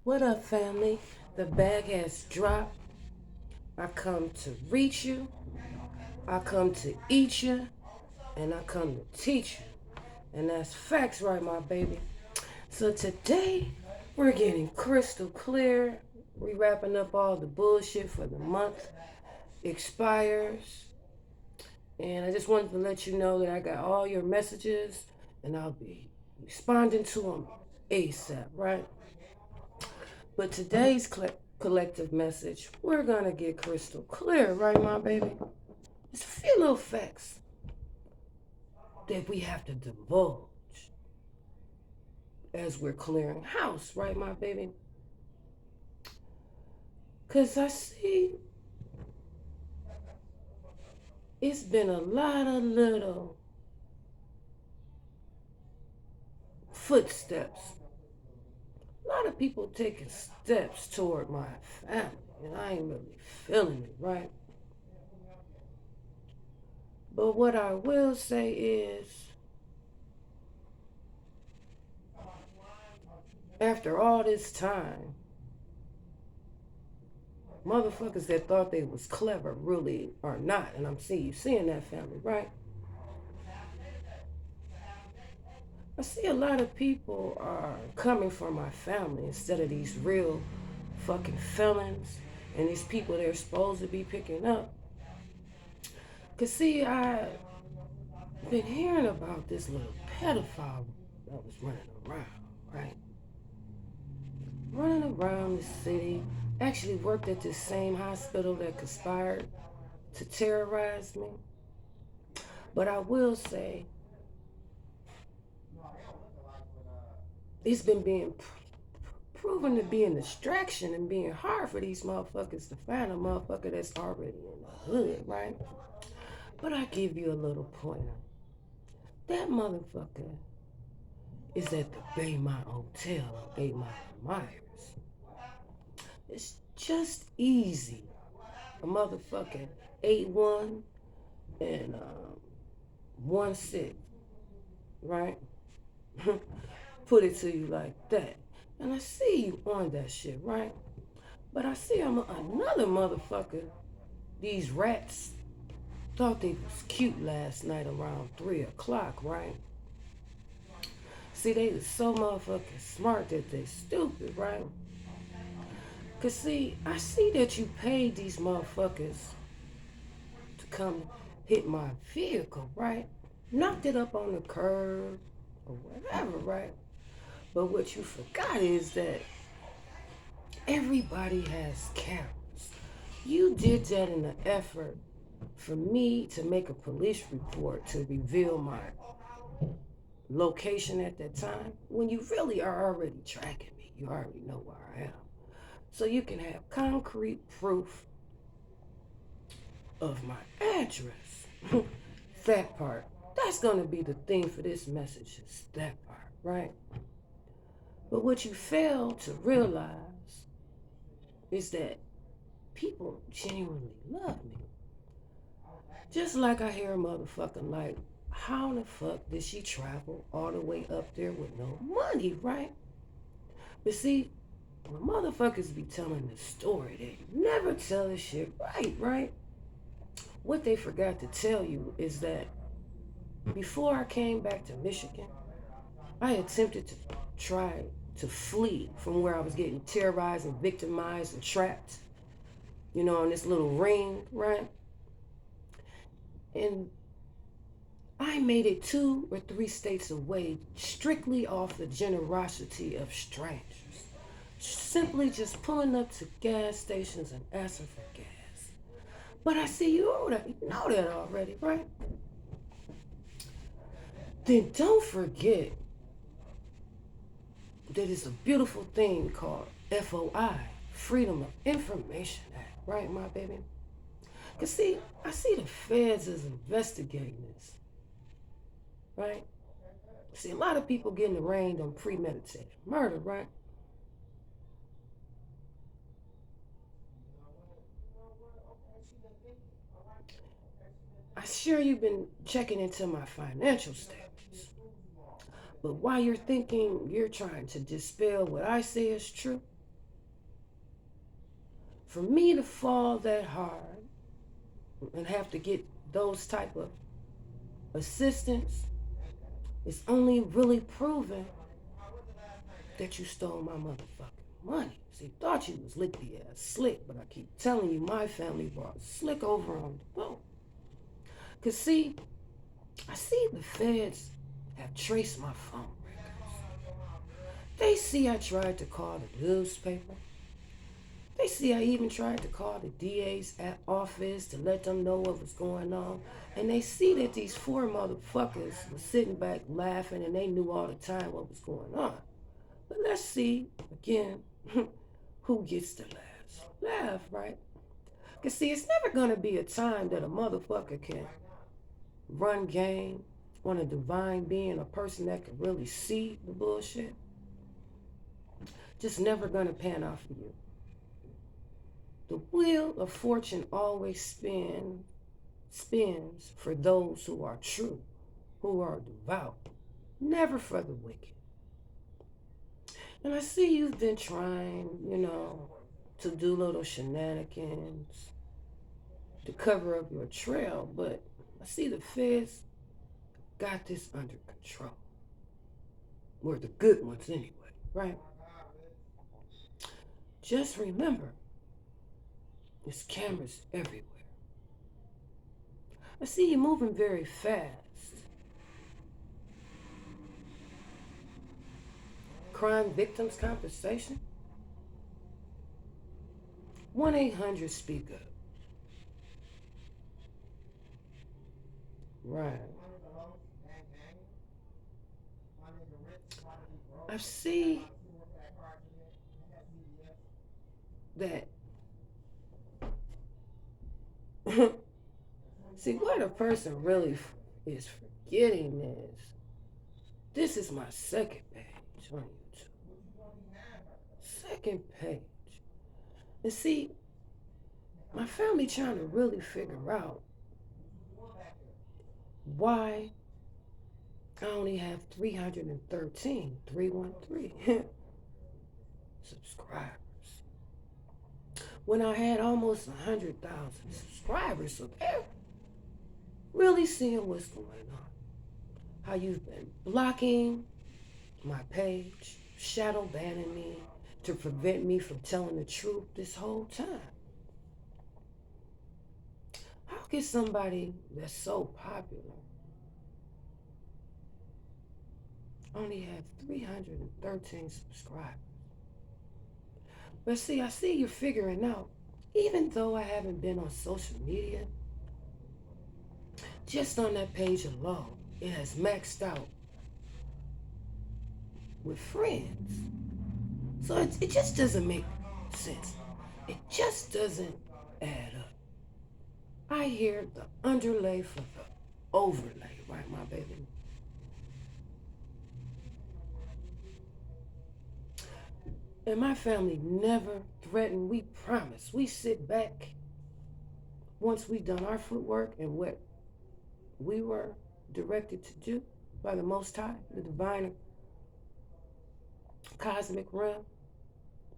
What up, family? The bag has dropped. I come to reach you, I come to eat you, and I come to teach you. And that's facts, right, my baby? So today, we're getting crystal clear. We wrapping up all the bullshit for the month. Expires. And I just wanted to let you know that I got all your messages and I'll be responding to them ASAP, right? But today's collective message, we're gonna get crystal clear, right, my baby? There's a few little facts that we have to divulge as we're clearing house, right, my baby? Because I see it's been a lot of little footsteps. A lot of people taking steps toward my family, and I ain't really feeling it, right? But what I will say is, after all this time, motherfuckers that thought they was clever really are not. And I'm seeing that, family, right? I see a lot of people are coming for my family instead of these real fucking felons and these people they're supposed to be picking up. Cause see, I've been hearing about this little pedophile that was running around, right? Running around the city. Actually worked at this same hospital that conspired to terrorize me. But I will say, it's been being proven to be a distraction and being hard for these motherfuckers to find a motherfucker that's already in the hood, right? But I give you a little pointer. That motherfucker is at the Baymont Hotel on 8 Mile Myers. It's just easy. A motherfucking 8-1 and 1-6, right? Put it to you like that. And I see you on that shit, right? But I see another motherfucker. These rats thought they was cute last night around 3 o'clock, right? See, they was so motherfucking smart that they stupid, right? Cause see, I see that you paid these motherfuckers to come hit my vehicle, right? Knocked it up on the curb or whatever, right? But what you forgot is that everybody has cameras. You did that in an effort for me to make a police report to reveal my location at that time when you really are already tracking me. You already know where I am. So you can have concrete proof of my address. That part. That's going to be the thing for this message is that part, right? But what you fail to realize is that people genuinely love me. Just like I hear a motherfucker like, how the fuck did she travel all the way up there with no money, right? But see, when motherfuckers be telling the story, they never tell the shit right? What they forgot to tell you is that before I came back to Michigan, I attempted to try to flee from where I was getting terrorized and victimized and trapped, in this little ring, right? And I made it 2 or 3 states away strictly off the generosity of strangers. Simply just pulling up to gas stations and asking for gas. But I see you know that already, right? Then don't forget that it's a beautiful thing called FOI, Freedom of Information Act, right, my baby? Because see, I see the feds is investigating this, right? See, a lot of people getting arraigned on premeditated murder, right? I sure you've been checking into my financial statements. But while you're thinking you're trying to dispel what I say is true, For me to fall that hard and have to get those type of assistance, it's only really proven that you stole my motherfucking money. See, thought you was lickety ass slick, but I keep telling you, my family brought slick over on the boat. Cause see, I see the feds have traced my phone records. They see I tried to call the newspaper. They see I even tried to call the DA's office to let them know what was going on. And they see that these four motherfuckers were sitting back laughing and they knew all the time what was going on. But let's see, again, who gets the last laugh, right? Because see, it's never going to be a time that a motherfucker can run game on a divine being, a person that can really see the bullshit. Just never going to pan out for you. The wheel of fortune always spins for those who are true, who are devout, never for the wicked. And I see you've been trying, to do little shenanigans to cover up your trail, but I see the feds got this under control. Or the good ones anyway, right? Just remember, there's cameras everywhere. I see you moving very fast. Crime victims compensation? 1-800-SPEAK UP. Right. I see that. See, what a person really is forgetting is this is my second page on YouTube. Second page. And see, my family trying to really figure out why I only have 313 subscribers when I had almost 100,000 subscribers. So they're really seeing what's going on. How you've been blocking my page, shadow banning me to prevent me from telling the truth this whole time. How can somebody that's so popular only have 313 subscribers? But see, I see you're figuring out, even though I haven't been on social media, just on that page alone, it has maxed out with friends. So it just doesn't make sense. It just doesn't add up. I hear the underlay for the overlay, right, my baby? And my family never threatened. We promise. We sit back once we've done our footwork and what we were directed to do by the Most High, the divine cosmic realm,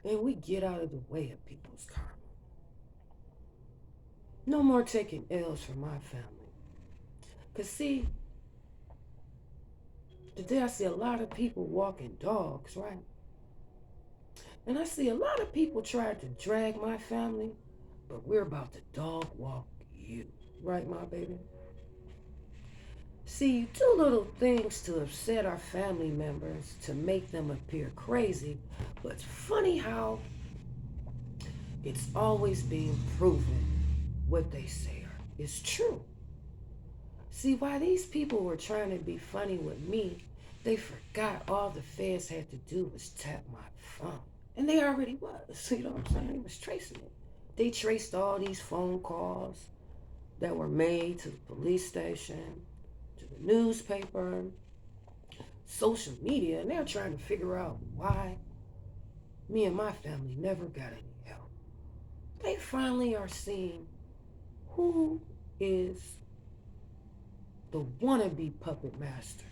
and we get out of the way of people's karma. No more taking L's from my family. Because see, today I see a lot of people walking dogs, right? And I see a lot of people try to drag my family, but we're about to dog walk you. Right, my baby? See, you do little things to upset our family members to make them appear crazy, but it's funny how it's always being proven what they say is true. See, while these people were trying to be funny with me, they forgot all the feds had to do was tap my phone. And they already was, you know what I'm saying? They was tracing it. They traced all these phone calls that were made to the police station, to the newspaper, social media, and they're trying to figure out why me and my family never got any help. They finally are seeing who is the wannabe puppet master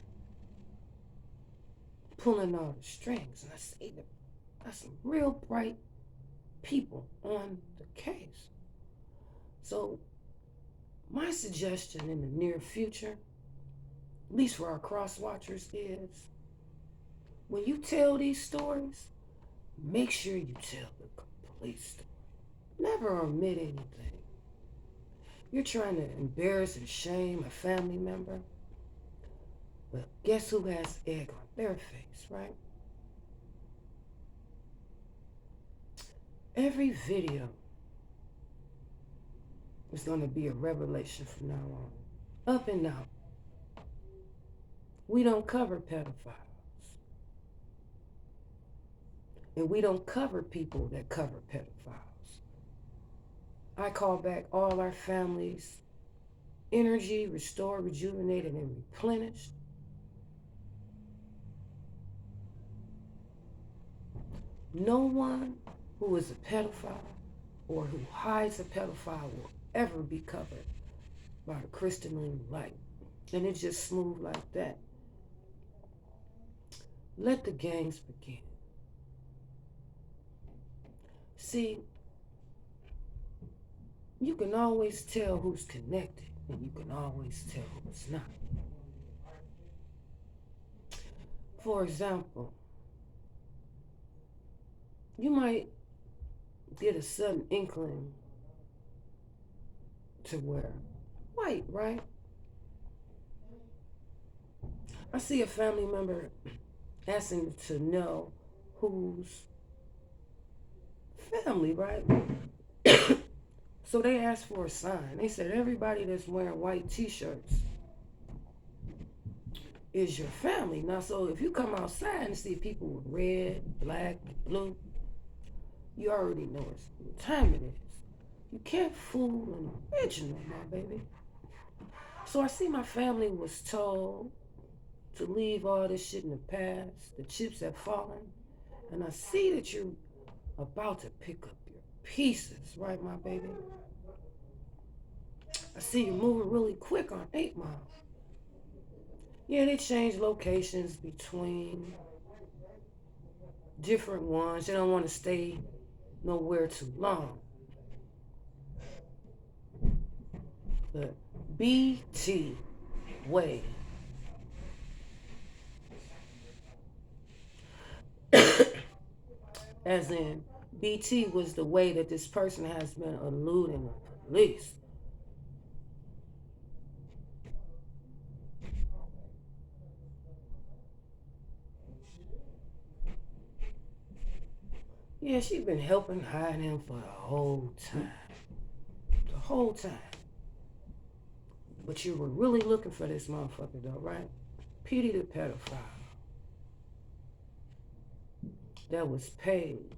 pulling all the strings. And I see that that's some real bright people on the case. So my suggestion in the near future, at least for our cross watchers, is when you tell these stories, make sure you tell the complete story. Never omit anything. You're trying to embarrass and shame a family member. Well, guess who has egg on their face, right? Every video is going to be a revelation from now on. Up and out. We don't cover pedophiles. And we don't cover people that cover pedophiles. I call back all our families' energy, restored, rejuvenated, and replenished. No one who is a pedophile or who hides a pedophile will ever be covered by the crystalline light. And it's just smooth like that. Let the games begin. See, you can always tell who's connected, and you can always tell who's not. For example, you might get a sudden inkling to where white, right? I see a family member asking to know who's family, right? So they asked for a sign. They said everybody that's wearing white t-shirts is your family. Now, so if you come outside and see people with red, black, blue, you already know it's what time it is. You can't fool an original, my baby. So I see my family was told to leave all this shit in the past. The chips have fallen. And I see that you're about to pick up your pieces, right, my baby? I see you moving really quick on 8 Mile. Yeah, they changed locations between different ones. They don't want to stay nowhere too long. But BT way. As in, BT was the way that this person has been eluding the police. Yeah, she's been helping hide him for the whole time. The whole time. But you were really looking for this motherfucker though, right? Petey the pedophile. That was paid.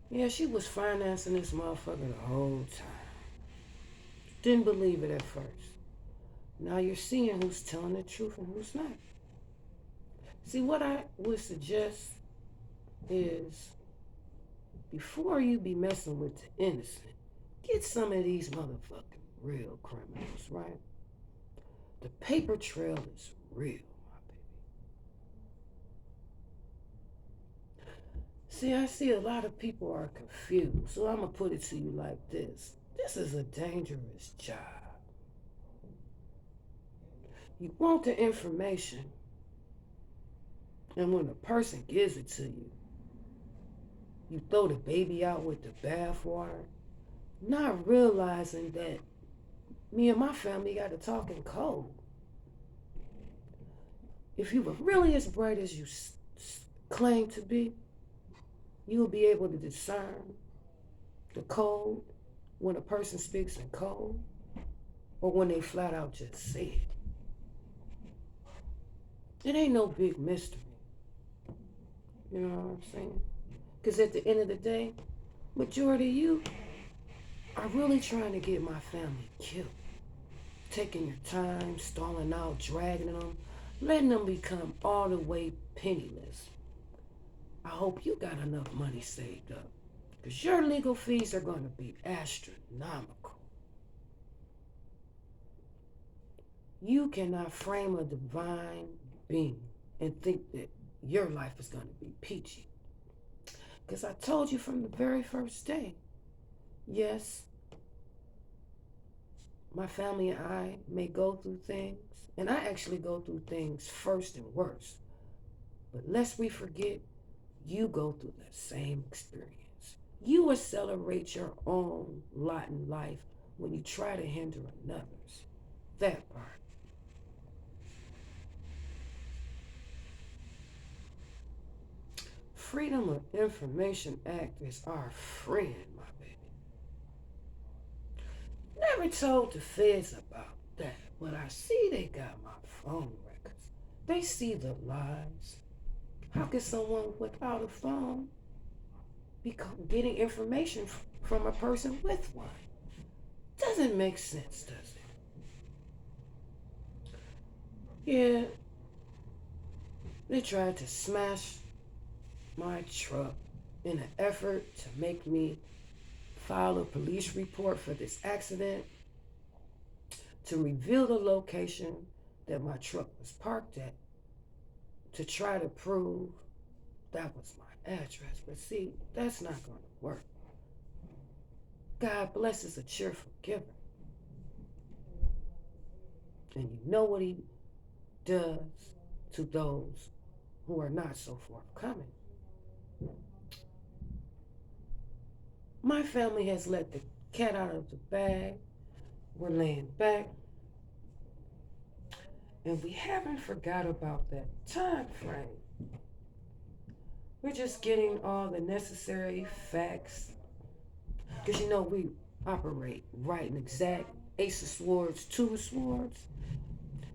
Yeah, she was financing this motherfucker the whole time. Didn't believe it at first. Now you're seeing who's telling the truth and who's not. See, what I would suggest is before you be messing with the innocent, get some of these motherfucking real criminals, right? The paper trail is real, my baby. See, I see a lot of people are confused, so I'm going to put it to you like this. This is a dangerous job. You want the information, and when a person gives it to you, you throw the baby out with the bathwater, not realizing that me and my family got to talk in code. If you were really as bright as you claim to be, you will be able to discern the code when a person speaks in code or when they flat out just say it. It ain't no big mystery. You know what I'm saying? Because at the end of the day, majority of you are really trying to get my family killed. Taking your time, stalling out, dragging them, letting them become all the way penniless. I hope you got enough money saved up. Because your legal fees are going to be astronomical. You cannot frame a divine being and think that your life is going to be peachy. Because I told you from the very first day, yes, my family and I may go through things, and I actually go through things first and worst. But lest we forget, you go through the same experience. You accelerate your own lot in life when you try to hinder another's. That part. Freedom of Information Act is our friend, my baby. Never told the feds about that, but I see they got my phone records. They see the lies. How can someone without a phone be getting information from a person with one? Doesn't make sense, does it? Yeah, they tried to smash my truck in an effort to make me file a police report for this accident, to reveal the location that my truck was parked at, to try to prove that was my address. But see, that's not going to work. God blesses a cheerful giver. And you know what he does to those who are not so forthcoming. My family has let the cat out of the bag. We're laying back. And we haven't forgot about that time frame. We're just getting all the necessary facts. Because you know we operate right and exact. Ace of Swords, Two of Swords.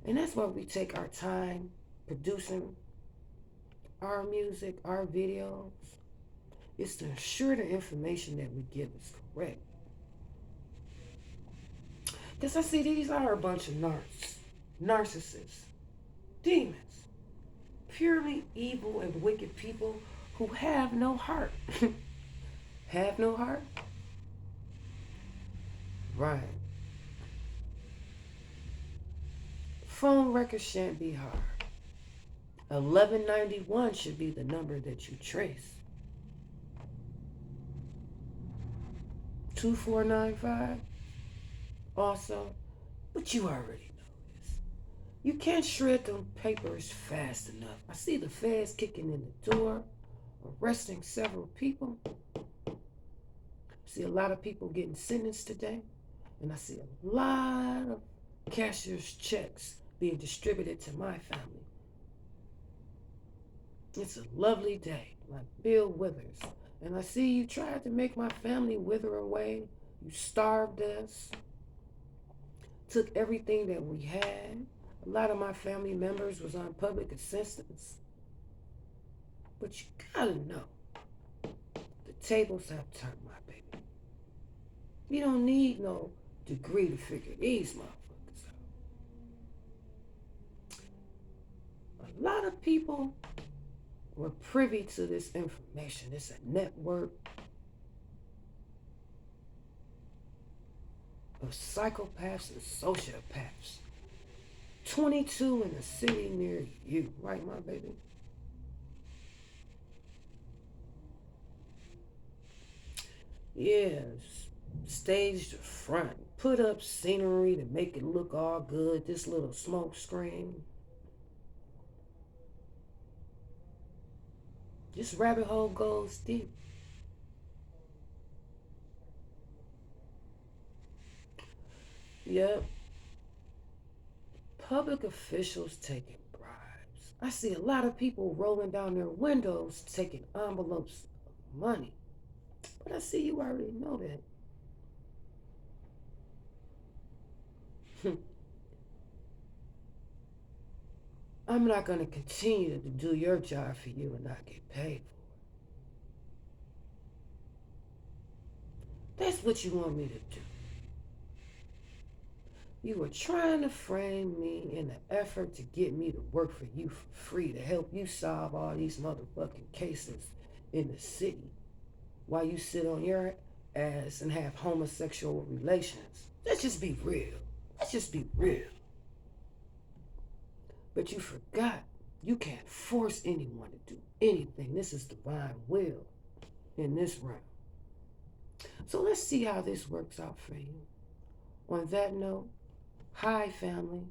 And that's why we take our time producing our music, our videos. It's to ensure the information that we give is correct. Because I see these are a bunch of narcissists, demons, purely evil and wicked people who have no heart. Have no heart? Right. Phone records shan't be hard. 1191 should be the number that you trace. 2495 also, but you already know this. You can't shred them papers fast enough. I see the feds kicking in the door, arresting several people. I see a lot of people getting sentenced today, and I see a lot of cashier's checks being distributed to my family. It's a lovely day, like Bill Withers. And I see you tried to make my family wither away. You starved us, took everything that we had. A lot of my family members was on public assistance. But you gotta know, the tables have turned, my baby. You don't need no degree to figure these motherfuckers out. A lot of people were privy to this information. It's a network of psychopaths and sociopaths. 22 in a city near you, right, my baby? Yes, stage the front, put up scenery to make it look all good. This little smoke screen. This rabbit hole goes deep. Yep. Public officials taking bribes. I see a lot of people rolling down their windows taking envelopes of money. But I see you already know that. I'm not going to continue to do your job for you and not get paid for it. That's what you want me to do. You were trying to frame me in an effort to get me to work for you for free to help you solve all these motherfucking cases in the city. while you sit on your ass and have homosexual relations. Let's just be real. Let's just be real. But you forgot you can't force anyone to do anything. This is divine will in this realm. So let's see how this works out for you. On that note, hi family.